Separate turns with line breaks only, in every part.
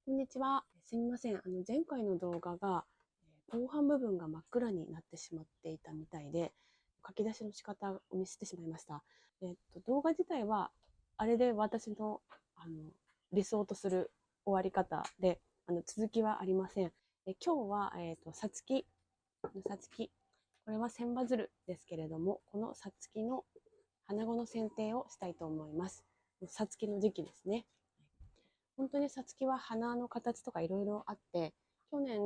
こんにちは。すみません。前回の動画が、後半部分が真っ暗になってしまっていたみたいで、書き出しの仕方をミスってしまいました。動画自体は、あれで私の、理想とする終わり方で、続きはありません。今日は、さつき、これは千羽鶴ですけれども、このさつきの花語の剪定をしたいと思います。さつきの時期ですね。本当にさつきは花の形とかいろいろあって、去年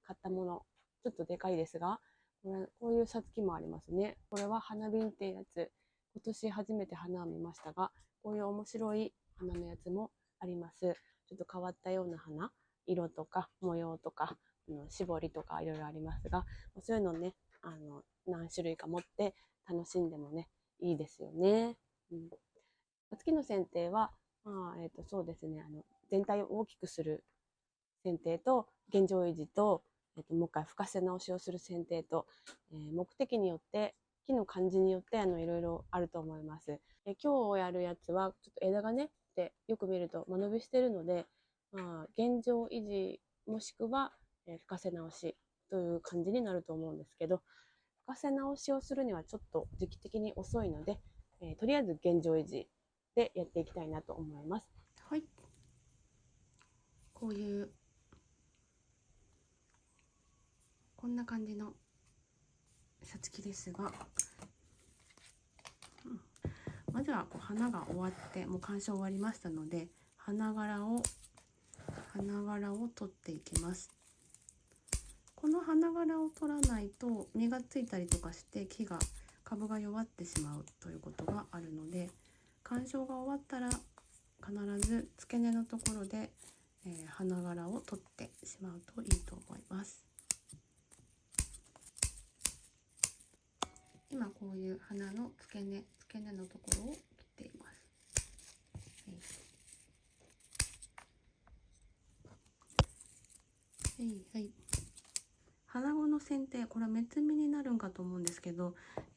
買ったもの、ちょっとでかいですが、こういうさつきもありますね。これは花瓶っていうやつ。今年初めて花を見ましたが、こういう面白い花のやつもあります。ちょっと変わったような花、色とか模様とか、絞りとかいろいろありますが、そういうのね、何種類か持って楽しんでもね、いいですよね。さつきの剪定は、そうですね、全体を大きくする剪定と現状維持と、もう一回深せ直しをする剪定と、目的によって木の感じによっていろいろあると思います。今日やるやつはちょっと枝がねでよく見ると間延びしてるので、現状維持もしくは、深せ直しという感じになると思うんですけど、深せ直しをするにはちょっと時期的に遅いので、とりあえず現状維持でやっていきたいなと思います。はい、こういうこんな感じのさつきですが、まずはこう花が終わってもう鑑賞終わりましたので、花柄を取っていきます。この花柄を取らないと実がついたりとかして株が弱ってしまうということがあるので、鑑賞が終わったら必ず付け根のところで、花柄を取ってしまうといいと思います。今こういう花の付け根のところを切っています。はい、花語の剪定、これは目摘みになるんかと思うんですけど、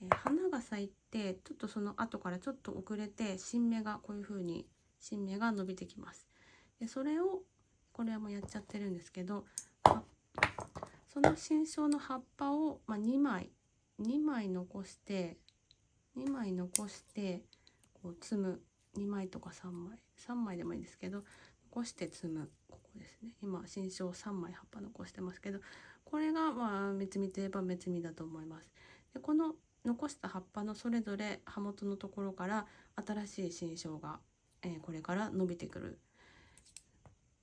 花が咲いてちょっとその後からちょっと遅れて新芽がこういう風に新芽が伸びてきます。でそれをこれはもうやっちゃってるんですけど、その新梢の葉っぱを、2枚残してこう摘む。2枚とか3枚でもいいですけど残して摘む。ここですね。今新梢3枚葉っぱ残してますけど、これが目摘みといえば目摘みだと思います。でこの残した葉っぱのそれぞれ葉元のところから新しい新梢が、これから伸びてくる。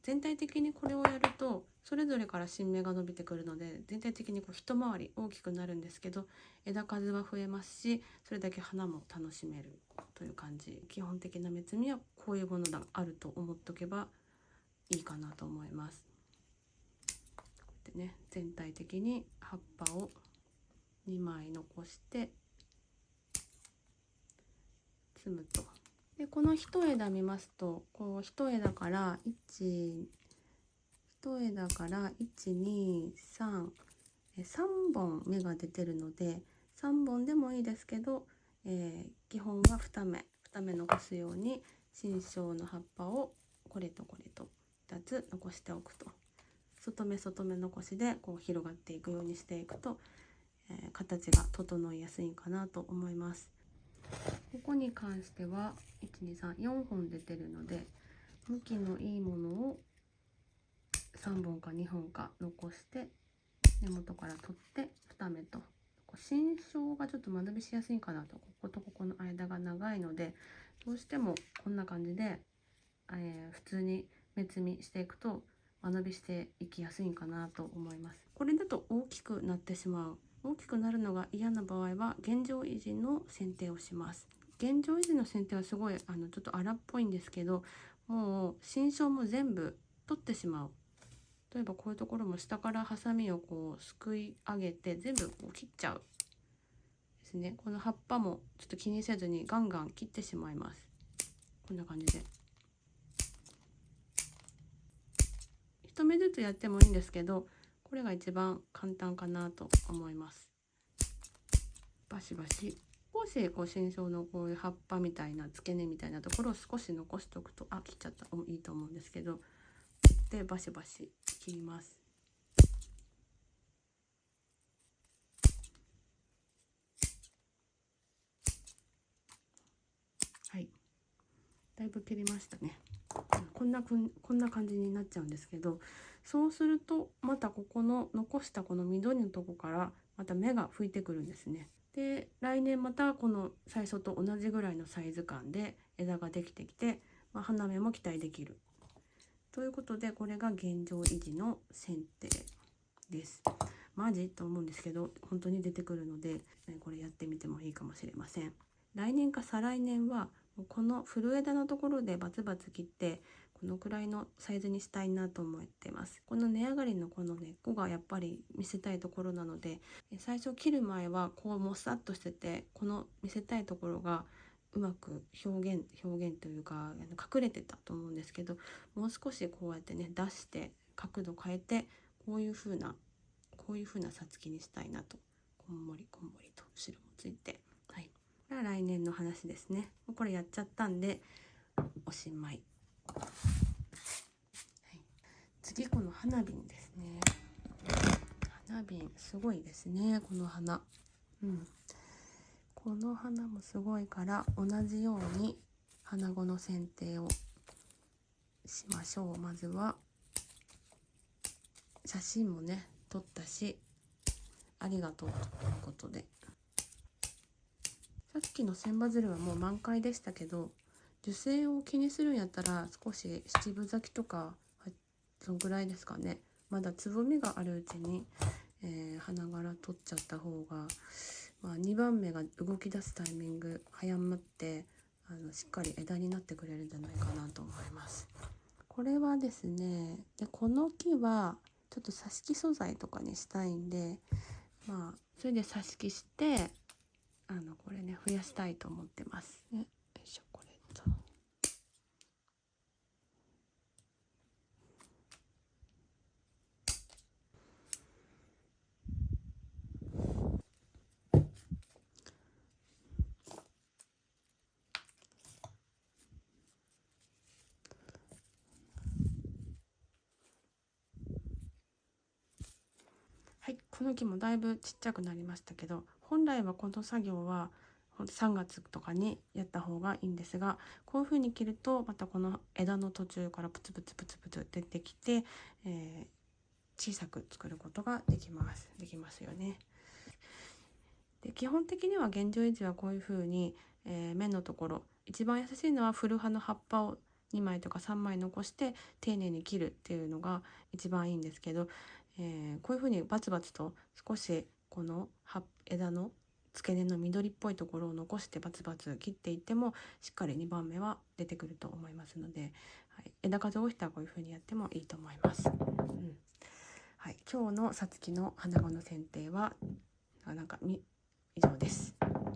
全体的にこれをやるとそれぞれから新芽が伸びてくるので、全体的にこう一回り大きくなるんですけど、枝数は増えますし、それだけ花も楽しめるという感じ。基本的な目摘みはこういうものがあると思っておけばいいかなと思います。でね、全体的に葉っぱを2枚残して摘むと。でこの一枝見ますと、こう一枝から123 3本芽が出てるので、3本でもいいですけど、基本は2目残すように新梢の葉っぱをこれとこれと2つ残しておくと、外目残しでこう広がっていくようにしていくと、形が整いやすいかなと思います。ここに関しては123 4本出てるので、向きのいいものを3本か2本か残して根元から取って2目と。新梢がちょっと間延びしやすいかなと、こことここの間が長いので、どうしてもこんな感じで、普通に目摘みしていくと間延びしていきやすいかなと思います。これだと大きくなってしまう。大きくなるのが嫌な場合は現状維持の剪定をします。現状維持の剪定はすごいちょっと荒っぽいんですけど、もう新梢も全部取ってしまう。例えばこういうところも下からハサミをこうすくい上げて全部こう切っちゃうですね。この葉っぱもちょっと気にせずにガンガン切ってしまいます。こんな感じで一目ずつやってもいいんですけど、これが一番簡単かなと思います。バシバシ少しこう新梢のこういう葉っぱみたいな付け根みたいなところを少し残しておくと、切っちゃった、いいと思うんですけど、でバシバシ切ります。はい、だいぶ切りましたね。こんな感じになっちゃうんですけど、そうするとまたここの残したこの緑のとこからまた芽が吹いてくるんですね。で来年またこの最初と同じぐらいのサイズ感で枝ができてきて、花芽も期待できるということで、これが現状維持の剪定です。マジと思うんですけど、本当に出てくるので、これやってみてもいいかもしれません。来年か再来年はこの古枝のところでバツバツ切ってこのくらいのサイズにしたいなと思ってます。この根上がりのこの根っこがやっぱり見せたいところなので、最初切る前はこうもさっとしてて、この見せたいところがうまく表現というか隠れてたと思うんですけど、もう少しこうやってね出して角度変えてこういう風なさつきにしたいなと。こんもりと後ろもついて、はい、これは来年の話ですね。これやっちゃったんでおしまい。はい、次この花瓶ですね。花瓶すごいですね、この花。この花もすごいから同じように花語の剪定をしましょう。まずは写真もね撮ったし、ありがとうということで、さっきの千羽鶴はもう満開でしたけど、樹勢を気にするんやったら少し七分咲きとかそのぐらいですかね。まだつぼみがあるうちに、花柄取っちゃった方が、2番目が動き出すタイミング早まってしっかり枝になってくれるんじゃないかなと思います。これはですね、でこの木はちょっと挿し木素材とかにしたいんで、それで挿し木してこれね増やしたいと思ってますね。よいしょ、これと。はい、この木もだいぶちっちゃくなりましたけど、本来はこの作業は3月とかにやった方がいいんですが、こういう風に切るとまたこの枝の途中からプツプツ出てきて、小さく作ることができますよね。で基本的には現状維持はこういう風に、芽のところ、一番優しいのは古葉の葉っぱを2枚とか3枚残して丁寧に切るっていうのが一番いいんですけど、こういう風にバツバツと少しこの枝の付け根の緑っぽいところを残してバツバツ切っていってもしっかり2番目は出てくると思いますので、枝数多い人はこういう風にやってもいいと思います。はい、今日のさつきの花語の剪定は以上です。